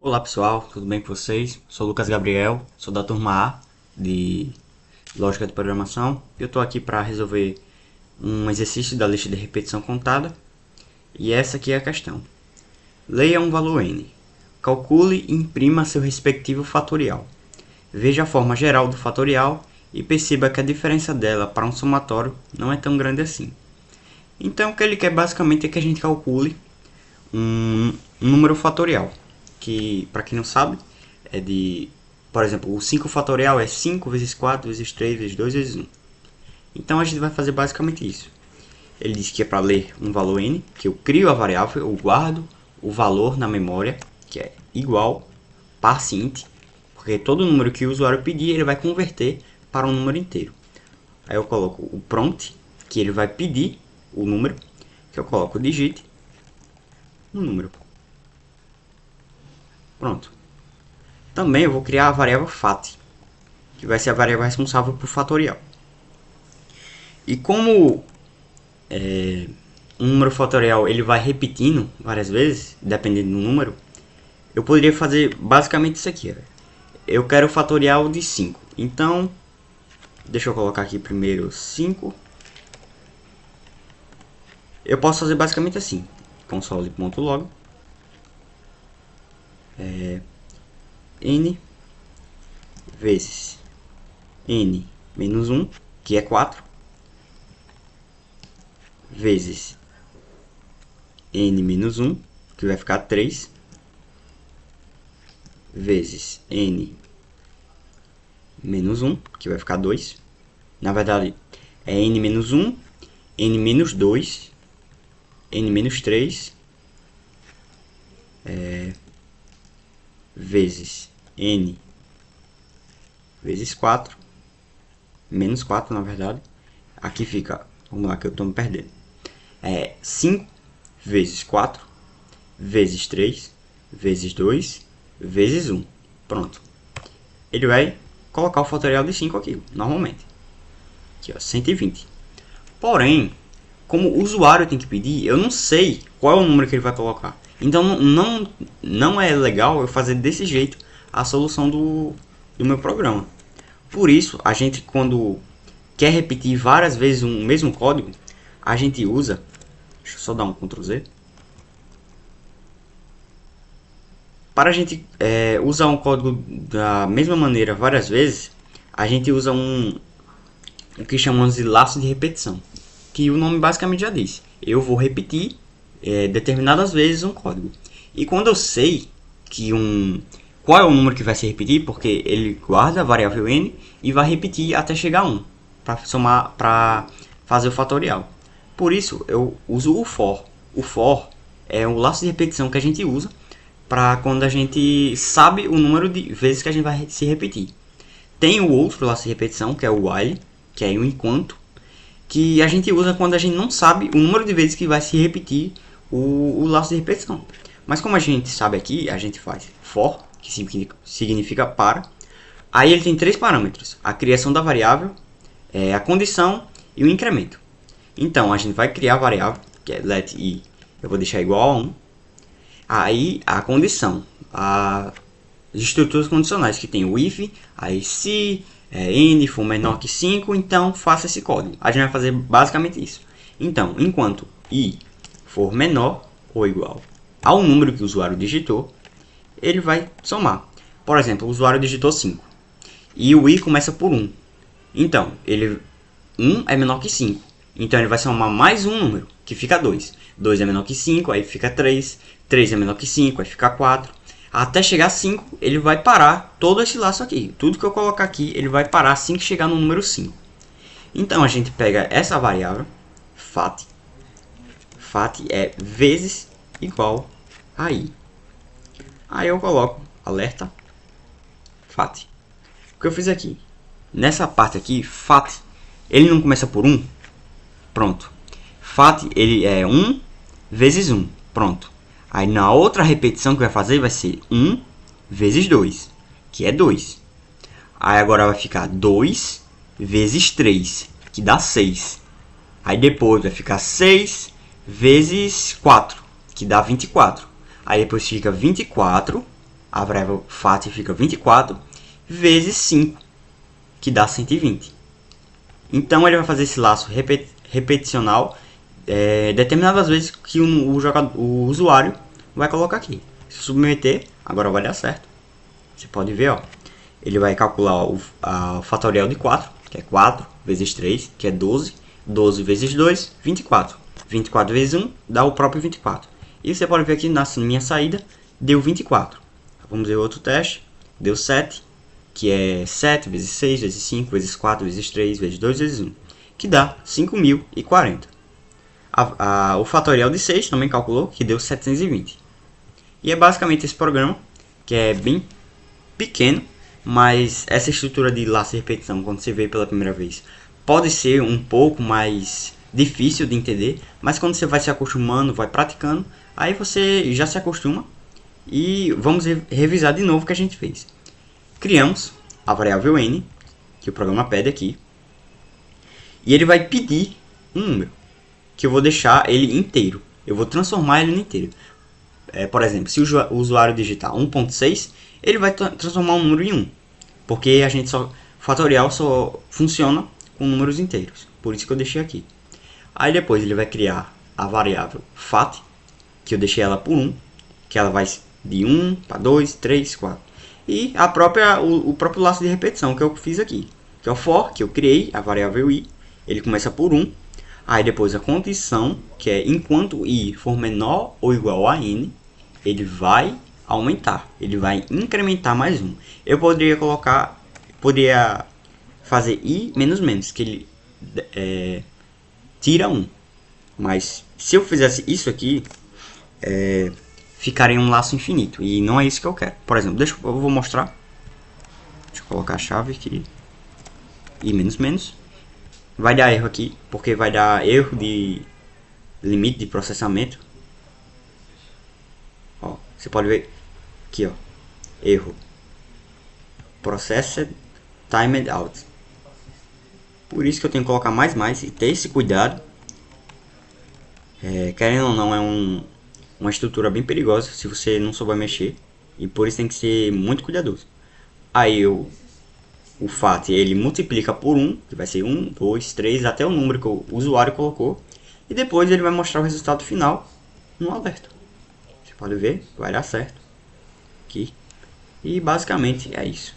Olá pessoal, tudo bem com vocês? Sou Lucas Gabriel, sou da turma A de Lógica de Programação. Eu estou aqui para resolver um exercício da lista de repetição contada. E essa aqui é a questão. Leia um valor n. Calcule e imprima seu respectivo fatorial. Veja a forma geral do fatorial e perceba que a diferença dela para um somatório não é tão grande assim. Então o que ele quer basicamente é que a gente calcule um número fatorial, que, para quem não sabe, é de, por exemplo, o 5 fatorial é 5 vezes 4 vezes 3 vezes 2 vezes 1. Então a gente vai fazer basicamente isso. Ele diz que é para ler um valor n, que eu crio a variável, eu guardo o valor na memória, que é igual parseInt, porque todo número que o usuário pedir, ele vai converter para um número inteiro. Aí eu coloco o prompt, que ele vai pedir o número, que eu coloco digite um número. Pronto. Também eu vou criar a variável fat, que vai ser a variável responsável por fatorial. E como um número fatorial ele vai repetindo várias vezes, dependendo do número, eu poderia fazer basicamente isso aqui. Eu quero o fatorial de 5. Então, deixa eu colocar aqui primeiro 5. Eu posso fazer basicamente assim. Console.log n vezes n menos 1, que é 4, vezes n menos 1, que vai ficar 3, vezes n menos 1, que vai ficar 2. Na verdade, é n menos 1, n menos 2, n menos 3, vezes n vezes 4, menos 4 na verdade. Aqui fica, vamos lá que eu estou me perdendo, 5 vezes 4, vezes 3, vezes 2, vezes 1. Pronto. Ele vai colocar o fatorial de 5 aqui, normalmente. Aqui, ó, 120. Porém, como o usuário tem que pedir, eu não sei qual é o número que ele vai colocar. Então não é legal eu fazer desse jeito a solução do meu programa. Por isso, a gente, quando quer repetir várias vezes um mesmo código, a gente usa... Deixa eu só dar um Ctrl Z. Para a gente usar um código da mesma maneira várias vezes, a gente usa o que chamamos de laço de repetição, que o nome basicamente já diz. Eu vou repetir determinadas vezes um código. E quando eu sei que qual é o número que vai se repetir, porque ele guarda a variável n e vai repetir até chegar a 1, para fazer o fatorial. Por isso eu uso o for. O for é o laço de repetição que a gente usa para quando a gente sabe o número de vezes que a gente vai se repetir. Tem o outro laço de repetição, que é o while, que é o enquanto, que a gente usa quando a gente não sabe o número de vezes que vai se repetir o laço de repetição. Mas como a gente sabe aqui, a gente faz for, que significa para. Aí ele tem três parâmetros: a criação da variável, a condição e o incremento. Então a gente vai criar a variável, que é let i, eu vou deixar igual a 1. Aí a condição, as estruturas condicionais, que tem o if, aí se n for menor que 5, então faça esse código. A gente vai fazer basicamente isso. Então, enquanto i for menor ou igual ao número que o usuário digitou, ele vai somar. Por exemplo, o usuário digitou 5 e o i começa por 1. Então, 1 é menor que 5. Então, ele vai somar mais um número, que fica 2. 2 é menor que 5, aí fica 3. 3 é menor que 5, aí fica 4. Até chegar a 5, ele vai parar todo esse laço aqui. Tudo que eu colocar aqui, ele vai parar assim que chegar no número 5. Então, a gente pega essa variável, fat. Fat é vezes igual a i. Aí eu coloco alerta fat. O que eu fiz aqui? Nessa parte aqui, fat, ele não começa por 1. Pronto. Fat, ele é 1 vezes 1. Pronto. Aí na outra repetição que vai fazer vai ser 1 vezes 2, que é 2. Aí agora vai ficar 2 vezes 3, que dá 6. Aí depois vai ficar 6 vezes 4, que dá 24. Aí depois fica 24 a variável FAT fica 24 vezes 5, que dá 120. Então ele vai fazer esse laço repeticional determinadas vezes que o usuário vai colocar aqui. Se submeter, agora vai dar certo. Você pode ver, ó, ele vai calcular o fatorial de 4, que é 4 vezes 3, que é 12. 12 vezes 2, 24. 24 vezes 1 dá o próprio 24. E você pode ver aqui na minha saída, deu 24. Vamos ver outro teste. Deu 7, que é 7 vezes 6 vezes 5 vezes 4 vezes 3 vezes 2 vezes 1, que dá 5.040. O fatorial de 6 também calculou, que deu 720. E é basicamente esse programa, que é bem pequeno, mas essa estrutura de laço de repetição, quando você vê pela primeira vez, pode ser um pouco mais difícil de entender, mas quando você vai se acostumando, vai praticando, aí você já se acostuma. E vamos revisar de novo o que a gente fez. Criamos a variável n, que o programa pede aqui, e ele vai pedir um número, que eu vou deixar ele inteiro. Eu vou transformar ele no inteiro. Por exemplo, se o usuário digitar 1.6, ele vai transformar um número em 1, porque o fatorial só funciona com números inteiros. Por isso que eu deixei aqui. Aí depois ele vai criar a variável FAT, que eu deixei ela por 1, que ela vai de 1 para 2, 3, 4. E o próprio laço de repetição que eu fiz aqui, que é o for, que eu criei, a variável i, ele começa por 1. Aí depois a condição, que é enquanto i for menor ou igual a n, ele vai aumentar, ele vai incrementar mais 1. Eu poderia fazer i menos menos, que ele tira 1. Mas se eu fizesse isso aqui, ficaria um laço infinito, e não é isso que eu quero. Por exemplo, eu vou mostrar. Deixa eu colocar a chave aqui. I menos menos. Vai dar erro aqui, porque vai dar erro de limite de processamento. Ó, você pode ver aqui, ó, erro. Processed timed out. Por isso que eu tenho que colocar mais e ter esse cuidado. Querendo ou não, é uma estrutura bem perigosa se você não souber mexer, e por isso tem que ser muito cuidadoso. Aí o FAT ele multiplica por 1, que vai ser 1, 2, 3, até o número que o usuário colocou, e depois ele vai mostrar o resultado final no alerta. Você pode ver, vai dar certo aqui. E basicamente é isso.